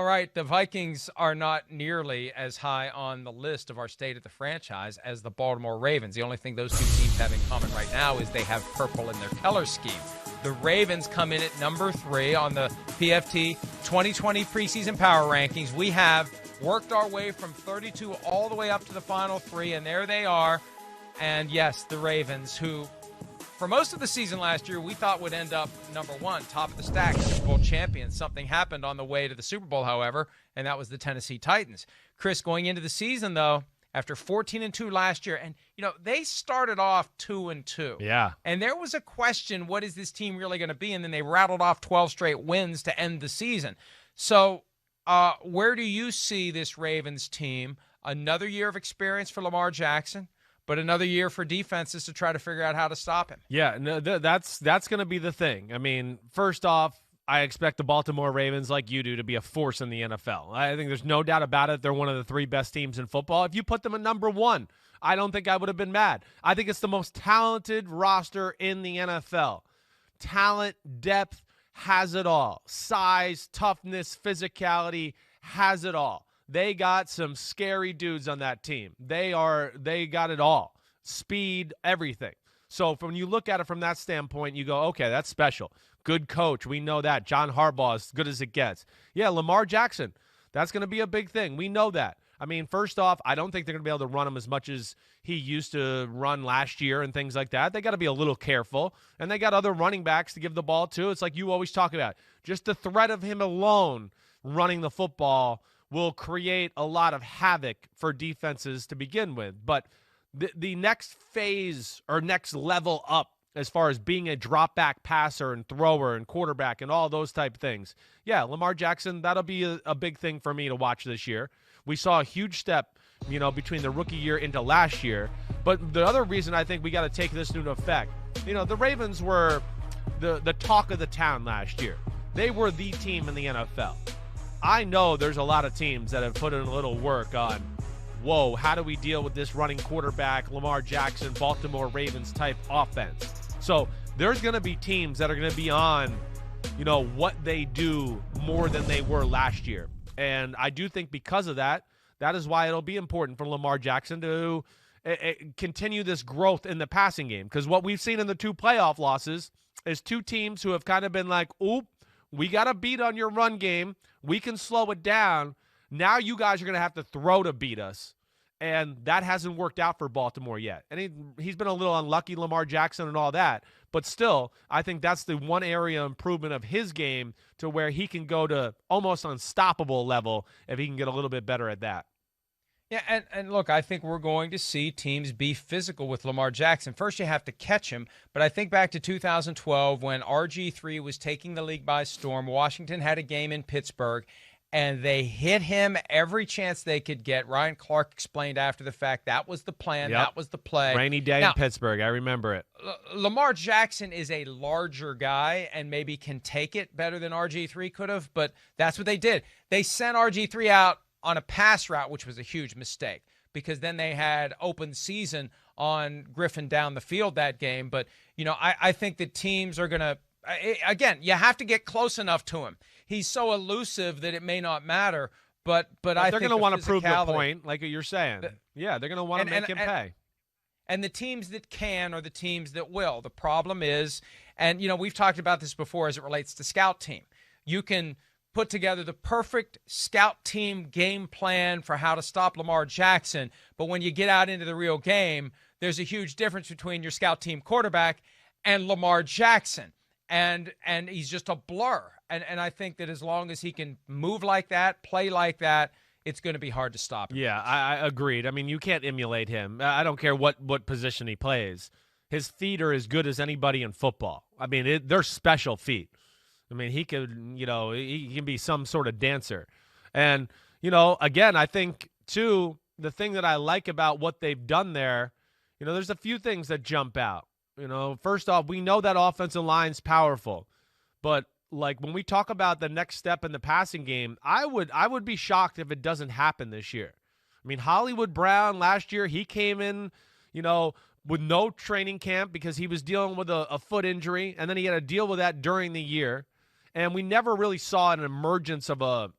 All right, the Vikings are not nearly as high on the list of our state of the franchise as the Baltimore Ravens. The only thing those two teams have in common right now is they have purple in their color scheme. The Ravens come in at number 3 on the PFT 2020 preseason power rankings. We have worked our way from 32 all the way up to the final 3, and there they are. And yes, the Ravens, who for most of the season last year we thought would end up number 1, top of the stack, Super Bowl champions. Something happened on the way to the Super Bowl, however, and that was the Tennessee Titans. Chris, going into the season, though, after 14-2 last year, and, they started off 2-2. Yeah. And there was a question, what is this team really going to be? And then they rattled off 12 straight wins to end the season. So where do you see this Ravens team? Another year of experience for Lamar Jackson, but another year for defenses to try to figure out how to stop him. Yeah, no, that's going to be the thing. I mean, first off, I expect the Baltimore Ravens, like you do, to be a force in the NFL. I think there's no doubt about it. They're one of the 3 best teams in football. If you put them at number 1, I don't think I would have been mad. I think it's the most talented roster in the NFL. Talent, depth, has it all. Size, toughness, physicality, has it all. They got some scary dudes on that team. They got it all. Speed, everything. So when you look at it from that standpoint, you go, okay, that's special. Good coach. We know that. John Harbaugh, as good as it gets. Yeah, Lamar Jackson, that's going to be a big thing. We know that. I mean, first off, I don't think they're going to be able to run him as much as he used to run last year and things like that. They got to be a little careful. And they got other running backs to give the ball to. It's like you always talk about. Just the threat of him alone running the football will create a lot of havoc for defenses to begin with. But the next phase or next level up as far as being a drop-back passer and thrower and quarterback and all those type of things, yeah, Lamar Jackson, that'll be a big thing for me to watch this year. We saw a huge step, between the rookie year into last year. But the other reason I think we got to take this into effect, the Ravens were the talk of the town last year. They were the team in the NFL. I know there's a lot of teams that have put in a little work on, whoa, how do we deal with this running quarterback, Lamar Jackson, Baltimore Ravens type offense? So there's going to be teams that are going to be on, what they do more than they were last year. And I do think because of that, that is why it'll be important for Lamar Jackson to continue this growth in the passing game. Because what we've seen in the 2 playoff losses is 2 teams who have kind of been like, oop, we got a beat on your run game. We can slow it down. Now you guys are going to have to throw to beat us. And that hasn't worked out for Baltimore yet. And he's been a little unlucky, Lamar Jackson and all that. But still, I think that's the one area improvement of his game to where he can go to almost unstoppable level if he can get a little bit better at that. Yeah, and look, I think we're going to see teams be physical with Lamar Jackson. First, you have to catch him, but I think back to 2012 when RG3 was taking the league by storm. Washington had a game in Pittsburgh, and they hit him every chance they could get. Ryan Clark explained after the fact that was the plan, that was the play. Rainy day in Pittsburgh, I remember it. Lamar Jackson is a larger guy and maybe can take it better than RG3 could have, but that's what they did. They sent RG3 out on a pass route, which was a huge mistake because then they had open season on Griffin down the field that game. But, I think the teams are going to, again, you have to get close enough to him. He's so elusive that it may not matter, but I think they're going to want to prove the point, like you're saying. Yeah, they're going to want to make him pay. And the teams that can are the teams that will. The problem is, and, we've talked about this before as it relates to scout team. You can put together the perfect scout team game plan for how to stop Lamar Jackson. But when you get out into the real game, there's a huge difference between your scout team quarterback and Lamar Jackson. And he's just a blur. And I think that as long as he can move like that, play like that, it's going to be hard to stop him. Yeah, I agreed. I mean, you can't emulate him. I don't care what position he plays. His feet are as good as anybody in football. I mean, they're special feet. I mean, he could, he can be some sort of dancer. And, again, I think, too, the thing that I like about what they've done there, there's a few things that jump out. First off, we know that offensive line's powerful. But, like, when we talk about the next step in the passing game, I would be shocked if it doesn't happen this year. I mean, Hollywood Brown last year, he came in, with no training camp because he was dealing with a foot injury, and then he had to deal with that during the year. And we never really saw an emergence of a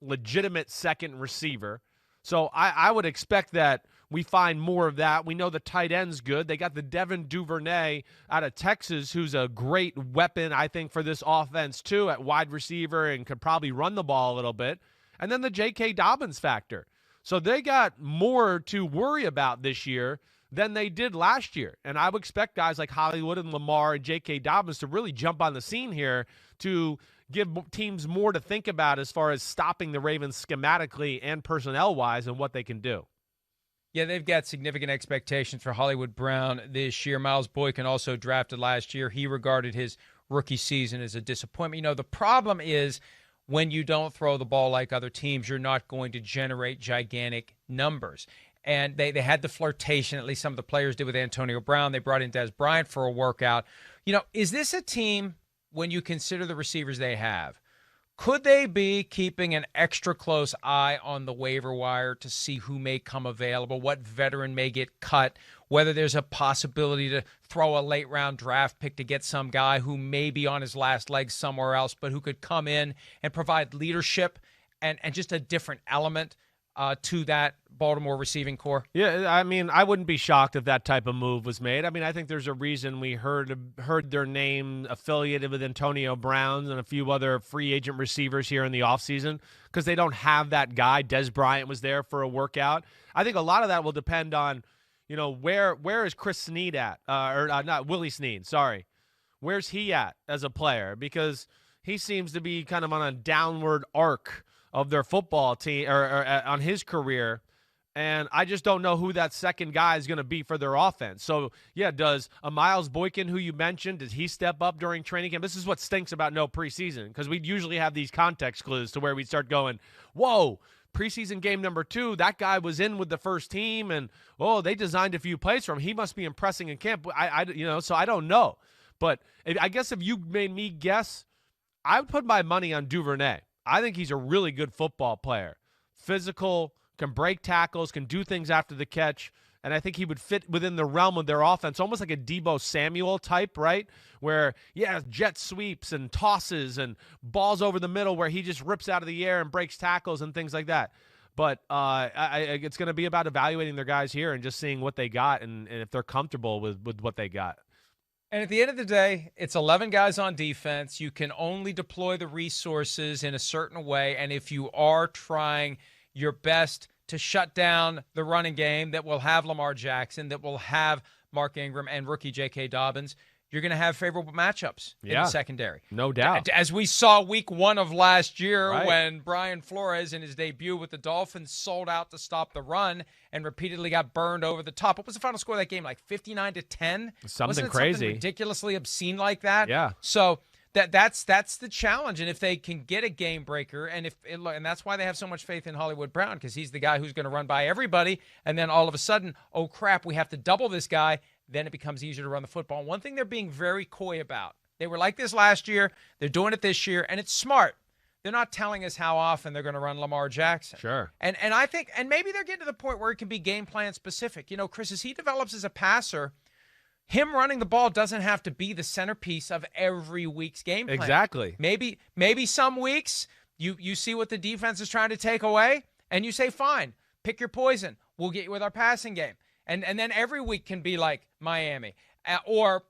legitimate second receiver. So I would expect that we find more of that. We know the tight end's good. They got the Devin Duvernay out of Texas, who's a great weapon, I think, for this offense, too, at wide receiver and could probably run the ball a little bit. And then the J.K. Dobbins factor. So they got more to worry about this year than they did last year. And I would expect guys like Hollywood and Lamar and J.K. Dobbins to really jump on the scene here to give teams more to think about as far as stopping the Ravens schematically and personnel-wise and what they can do. Yeah, they've got significant expectations for Hollywood Brown this year. Miles Boykin also drafted last year. He regarded his rookie season as a disappointment. You know, the problem is when you don't throw the ball like other teams, you're not going to generate gigantic numbers. And they had the flirtation, at least some of the players did, with Antonio Brown. They brought in Des Bryant for a workout. You know, is this a team, when you consider the receivers they have, could they be keeping an extra close eye on the waiver wire to see who may come available, what veteran may get cut, whether there's a possibility to throw a late-round draft pick to get some guy who may be on his last legs somewhere else, but who could come in and provide leadership and just a different element to that Baltimore receiving core? Yeah, I mean, I wouldn't be shocked if that type of move was made. I mean, I think there's a reason we heard their name affiliated with Antonio Brown and a few other free agent receivers here in the offseason because they don't have that guy. Des Bryant was there for a workout. I think a lot of that will depend on, you know, where is Chris Snead at? Not Willie Snead, sorry. Where's he at as a player? Because he seems to be kind of on a downward arc of their football team or on his career. And I just don't know who that second guy is going to be for their offense. So, yeah, does a Miles Boykin, who you mentioned, does he step up during training camp? This is what stinks about no preseason, because we'd usually have these context clues to where we'd start going, whoa, preseason game number 2, that guy was in with the first team, and, oh, they designed a few plays for him. He must be impressing in camp. So I don't know. But I guess if you made me guess, I would put my money on Duvernay. I think he's a really good football player. Physical, can break tackles, can do things after the catch, and I think he would fit within the realm of their offense, almost like a Deebo Samuel type, right? Where, yeah, jet sweeps and tosses and balls over the middle where he just rips out of the air and breaks tackles and things like that. But it's going to be about evaluating their guys here and just seeing what they got and if they're comfortable with what they got. And at the end of the day, it's 11 guys on defense. You can only deploy the resources in a certain way, and if you are trying your best to shut down the running game that will have Lamar Jackson, that will have Mark Ingram and rookie J.K. Dobbins, you're going to have favorable matchups in the secondary. No doubt. As we saw week 1 of last year, right, when Brian Flores in his debut with the Dolphins sold out to stop the run and repeatedly got burned over the top. What was the final score of that game? Like 59-10? Something crazy. Something ridiculously obscene like that? Yeah. So that's the challenge, and if they can get a game breaker, and that's why they have so much faith in Hollywood Brown, because he's the guy who's going to run by everybody, and then all of a sudden, oh crap, we have to double this guy, then it becomes easier to run the football. And one thing they're being very coy about, they were like this last year, they're doing it this year, and it's smart. They're not telling us how often they're going to run Lamar Jackson. Sure. And I think, and maybe they're getting to the point where it can be game plan specific. You know, Chris, as he develops as a passer, him running the ball doesn't have to be the centerpiece of every week's game plan. Exactly. Maybe some weeks you see what the defense is trying to take away, and you say, fine, pick your poison. We'll get you with our passing game. And then every week can be like Miami. Or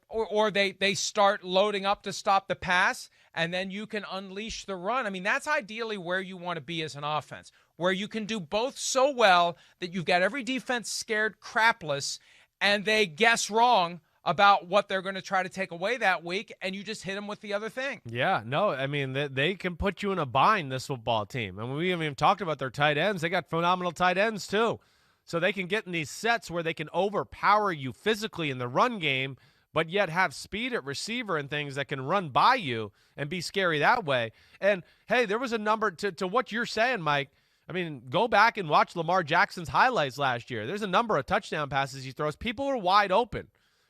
they start loading up to stop the pass, and then you can unleash the run. I mean, that's ideally where you want to be as an offense, where you can do both so well that you've got every defense scared crapless, and they guess wrong about what they're going to try to take away that week, and you just hit them with the other thing. Yeah, no, I mean, they can put you in a bind, this football team. And we haven't even talked about their tight ends. They got phenomenal tight ends, too. So they can get in these sets where they can overpower you physically in the run game, but yet have speed at receiver and things that can run by you and be scary that way. And, hey, there was a number to what you're saying, Mike. I mean, go back and watch Lamar Jackson's highlights last year. There's a number of touchdown passes he throws. People are wide open.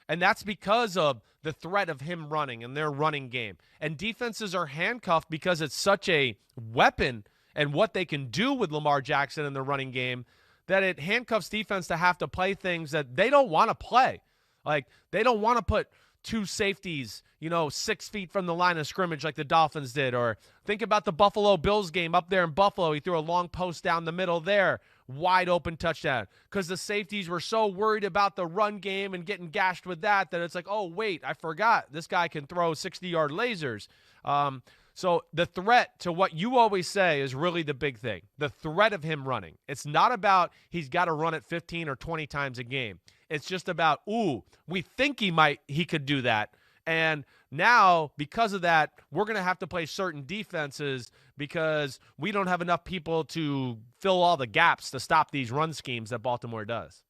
And that's because of the threat of him running and their running game. And defenses are handcuffed because it's such a weapon and what they can do with Lamar Jackson in the running game that it handcuffs defense to have to play things that they don't want to play. Like, they don't want to put two safeties, 6 feet from the line of scrimmage like the Dolphins did. Or think about the Buffalo Bills game up there in Buffalo. He threw a long post down the middle there. Wide open touchdown. Because the safeties were so worried about the run game and getting gashed with that it's like, oh, wait, I forgot. This guy can throw 60-yard lasers. So the threat to what you always say is really the big thing. The threat of him running. It's not about he's got to run it 15 or 20 times a game. It's just about, we think he could do that. And now, because of that, we're going to have to play certain defenses because we don't have enough people to fill all the gaps to stop these run schemes that Baltimore does.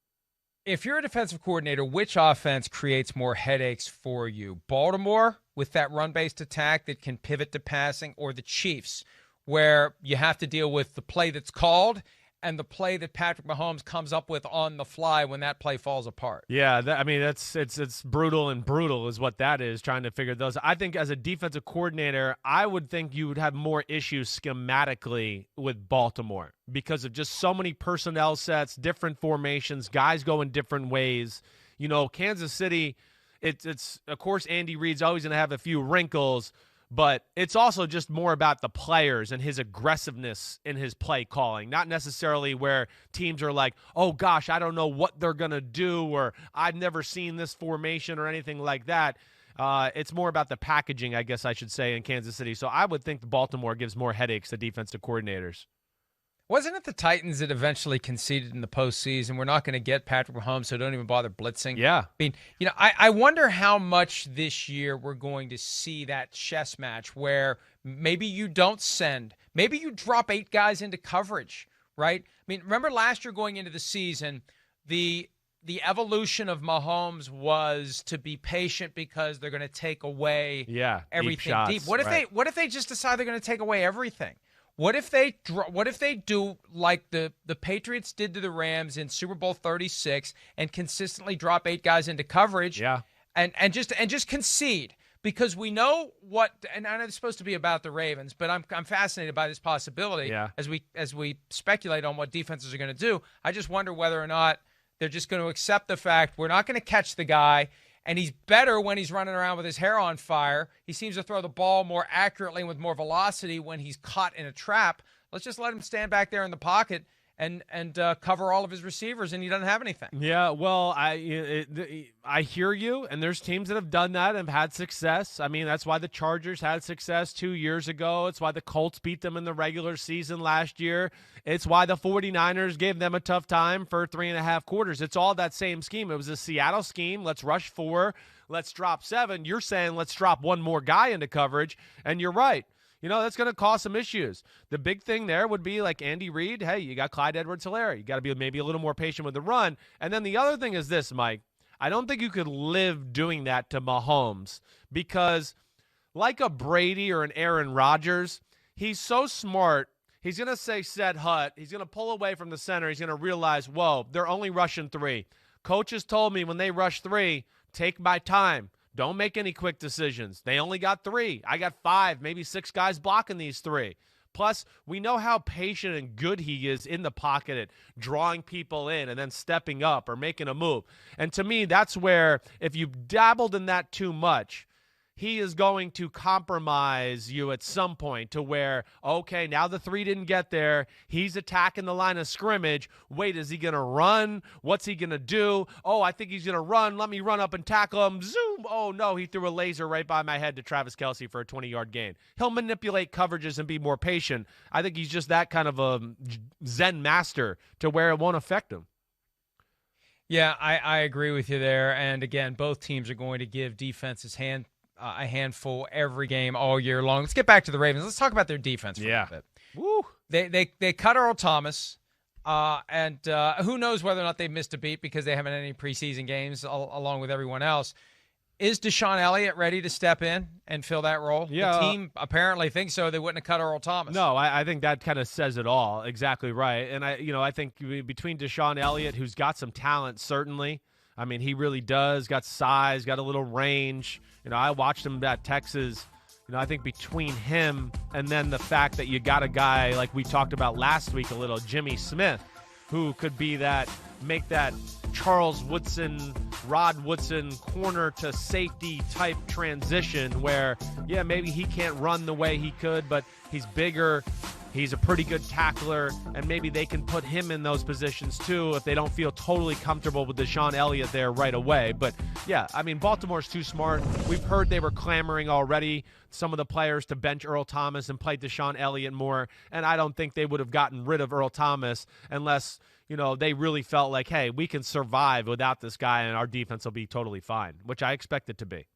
If you're a defensive coordinator, which offense creates more headaches for you? Baltimore with that run-based attack that can pivot to passing, or the Chiefs where you have to deal with the play that's called and the play that Patrick Mahomes comes up with on the fly when that play falls apart? Yeah, it's brutal, and brutal is what that is, trying to figure those. I think as a defensive coordinator, I would think you would have more issues schematically with Baltimore because of just so many personnel sets, different formations, guys going different ways. Kansas City, it's of course Andy Reid's always going to have a few wrinkles, but it's also just more about the players and his aggressiveness in his play calling, not necessarily where teams are like, oh, gosh, I don't know what they're going to do, or I've never seen this formation or anything like that. It's more about the packaging, I guess I should say, in Kansas City. So I would think Baltimore gives more headaches to defensive coordinators. Wasn't it the Titans that eventually conceded in the postseason? We're not going to get Patrick Mahomes, so don't even bother blitzing. Yeah. I mean, I wonder how much this year we're going to see that chess match where maybe you don't send, maybe you drop 8 guys into coverage, right? I mean, remember last year going into the season, the evolution of Mahomes was to be patient because they're going to take away everything deep. What if they just decide they're going to take away everything? What if they do like the Patriots did to the Rams in Super Bowl 36 and consistently drop 8 guys into coverage and just concede? Because we know and I know it's supposed to be about the Ravens, but I'm fascinated by this possibility as we speculate on what defenses are going to do. I just wonder whether or not they're just going to accept the fact we're not going to catch the guy. And he's better when he's running around with his hair on fire. He seems to throw the ball more accurately and with more velocity when he's caught in a trap. Let's just let him stand back there in the pocket and cover all of his receivers, and he doesn't have anything. Yeah, well, I hear you, and there's teams that have done that and have had success. I mean, that's why the Chargers had success 2 years ago. It's why the Colts beat them in the regular season last year. It's why the 49ers gave them a tough time for 3.5 quarters. It's all that same scheme. It was a Seattle scheme. Let's rush 4. Let's drop 7. You're saying let's drop 1 more guy into coverage, and you're right. That's going to cause some issues. The big thing there would be like Andy Reid. Hey, you got Clyde Edwards-Helaire. You got to be maybe a little more patient with the run. And then the other thing is this, Mike. I don't think you could live doing that to Mahomes because like a Brady or an Aaron Rodgers, he's so smart. He's going to say set hut. He's going to pull away from the center. He's going to realize, whoa, they're only rushing 3. Coaches told me when they rush 3, take my time. Don't make any quick decisions. They only got 3. I got 5, maybe 6 guys blocking these 3. Plus, we know how patient and good he is in the pocket at drawing people in and then stepping up or making a move. And to me, that's where if you've dabbled in that too much, he is going to compromise you at some point to where, okay, now the 3 didn't get there. He's attacking the line of scrimmage. Wait, is he going to run? What's he going to do? Oh, I think he's going to run. Let me run up and tackle him. Zoom. Oh, no, he threw a laser right by my head to Travis Kelce for a 20-yard gain. He'll manipulate coverages and be more patient. I think he's just that kind of a Zen master to where it won't affect him. Yeah, I agree with you there. And, again, both teams are going to give defenses a handful every game all year long. Let's get back to the Ravens. Let's talk about their defense for a little bit. Woo. They cut Earl Thomas, and who knows whether or not they missed a beat because they haven't had any preseason games along with everyone else. Is Deshaun Elliott ready to step in and fill that role? Yeah. The team apparently thinks so. They wouldn't have cut Earl Thomas. No, I think that kind of says it all. Exactly right. And I think between Deshaun Elliott, who's got some talent, certainly. I mean, he really does. Got size, got a little range. I watched him at Texas. I think between him and then the fact that you got a guy like we talked about last week a little, Jimmy Smith, who could be that make that Charles Woodson, Rod Woodson corner to safety type transition where, yeah, maybe he can't run the way he could, but he's bigger. He's a pretty good tackler, and maybe they can put him in those positions too if they don't feel totally comfortable with Deshaun Elliott there right away. But, yeah, I mean, Baltimore's too smart. We've heard they were clamoring already, some of the players, to bench Earl Thomas and play Deshaun Elliott more, and I don't think they would have gotten rid of Earl Thomas unless, they really felt like, hey, we can survive without this guy and our defense will be totally fine, which I expect it to be.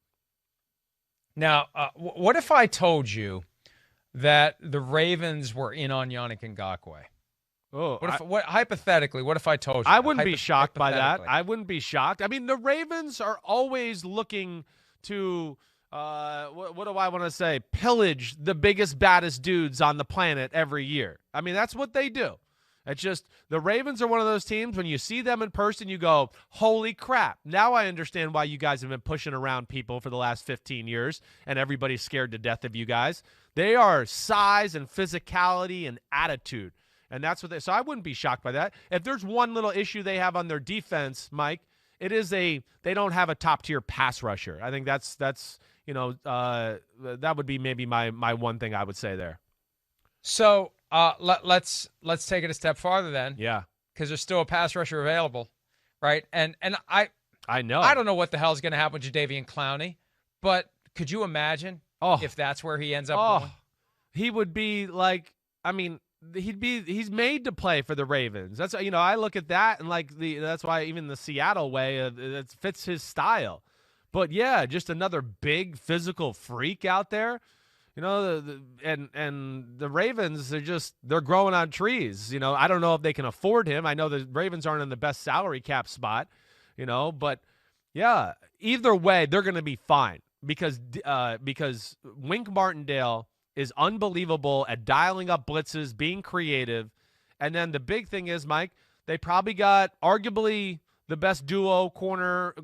Now, what if I told you that the Ravens were in on Yannick Ngakoue? Hypothetically, what if I told you? I wouldn't be shocked by that. I wouldn't be shocked. I mean, the Ravens are always looking to, what do I want to say, pillage the biggest, baddest dudes on the planet every year. I mean, that's what they do. It's just the Ravens are one of those teams, when you see them in person, you go, holy crap. Now I understand why you guys have been pushing around people for the last 15 years, and everybody's scared to death of you guys. They are size and physicality and attitude, and that's what so I wouldn't be shocked by that. If there's one little issue they have on their defense, Mike, it is they don't have a top-tier pass rusher. I think that's that would be maybe my one thing I would say there. So let's take it a step farther then. Yeah. Because there's still a pass rusher available, right? And I know. I don't know what the hell's going to happen with Jadeveon Clowney, but could you imagine if that's where he ends up going? He would be like, I mean, he's made to play for the Ravens. That's, I look at that and that's why even the Seattle way, it fits his style. But yeah, just another big physical freak out there. And the Ravens, they're growing on trees. I don't know if they can afford him. I know the Ravens aren't in the best salary cap spot, but yeah, either way, they're going to be fine because Wink Martindale is unbelievable at dialing up blitzes, being creative. And then the big thing is, Mike, they probably got arguably the best duo corners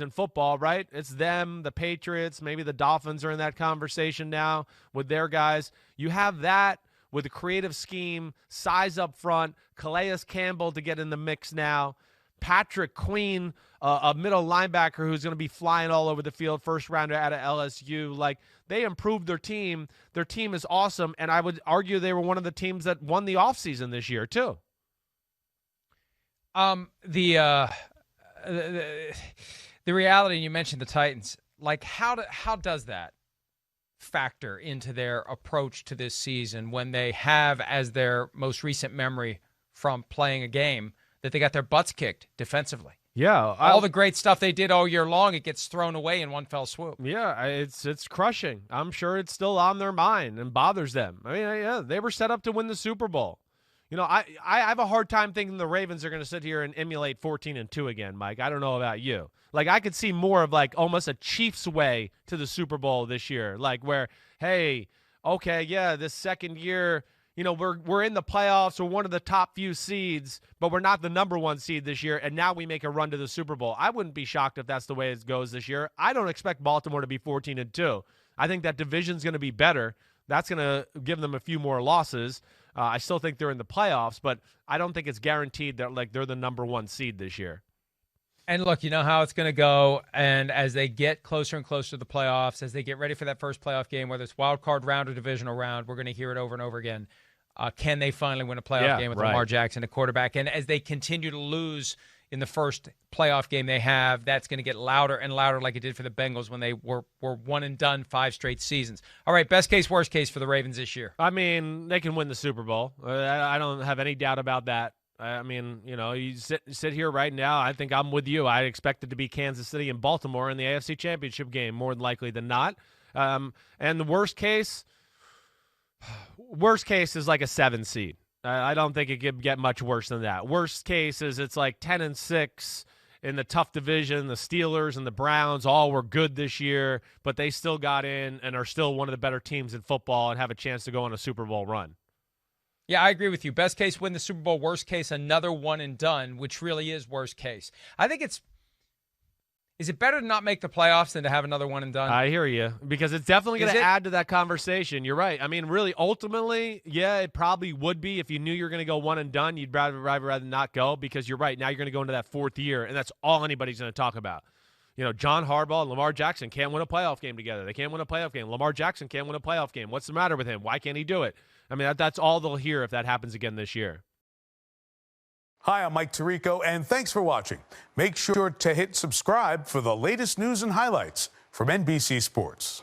in football, right? It's them, the Patriots, maybe the Dolphins are in that conversation now with their guys. You have that with a creative scheme, size up front, Calais Campbell to get in the mix now, Patrick Queen, a middle linebacker who's going to be flying all over the field, first rounder out of LSU. They improved their team. Their team is awesome, and I would argue they were one of the teams that won the offseason this year too. The reality, and you mentioned the Titans, how does that factor into their approach to this season when they have as their most recent memory from playing a game that they got their butts kicked defensively? Yeah. All the great stuff they did all year long, it gets thrown away in one fell swoop. Yeah, it's crushing. I'm sure it's still on their mind and bothers them. I mean, yeah, they were set up to win the Super Bowl. I have a hard time thinking the Ravens are going to sit here and emulate 14-2 again, Mike. I don't know about you. I could see more of almost a Chiefs way to the Super Bowl this year, where, hey, okay, yeah, this second year, we're in the playoffs, we're one of the top few seeds, but we're not the number one seed this year, and now we make a run to the Super Bowl. I wouldn't be shocked if that's the way it goes this year. I don't expect Baltimore to be 14-2. I think that division's going to be better. That's going to give them a few more losses. I still think they're in the playoffs, but I don't think it's guaranteed that they're the number one seed this year. And look, you know how it's going to go. And as they get closer and closer to the playoffs, as they get ready for that first playoff game, whether it's wild card round or divisional round, we're going to hear it over and over again. Can they finally win a playoff game with Lamar Jackson, a quarterback? And as they continue to lose in the first playoff game they have, that's going to get louder and louder like it did for the Bengals when they were one and done 5 straight seasons. All right, best case, worst case for the Ravens this year. I mean, they can win the Super Bowl. I don't have any doubt about that. I mean, you sit here right now, I think I'm with you. I expect it to be Kansas City and Baltimore in the AFC Championship game, more than likely than not. And the worst case is like a 7 seed. I don't think it could get much worse than that. Worst case is it's 10-6 in the tough division. The Steelers and the Browns all were good this year, but they still got in and are still one of the better teams in football and have a chance to go on a Super Bowl run. Yeah, I agree with you. Best case, win the Super Bowl. Worst case, another one and done, which really is worst case. I think Is it better to not make the playoffs than to have another one and done? I hear you, because it's definitely going to add to that conversation. You're right. I mean, really, ultimately, yeah, it probably would be. If you knew you were going to go one and done, you'd rather not go, because you're right. Now you're going to go into that fourth year, and that's all anybody's going to talk about. You know, John Harbaugh and Lamar Jackson can't win a playoff game together. They can't win a playoff game. Lamar Jackson can't win a playoff game. What's the matter with him? Why can't he do it? I mean, that's all they'll hear if that happens again this year. Hi, I'm Mike Tirico, and thanks for watching. Make sure to hit subscribe for the latest news and highlights from NBC Sports.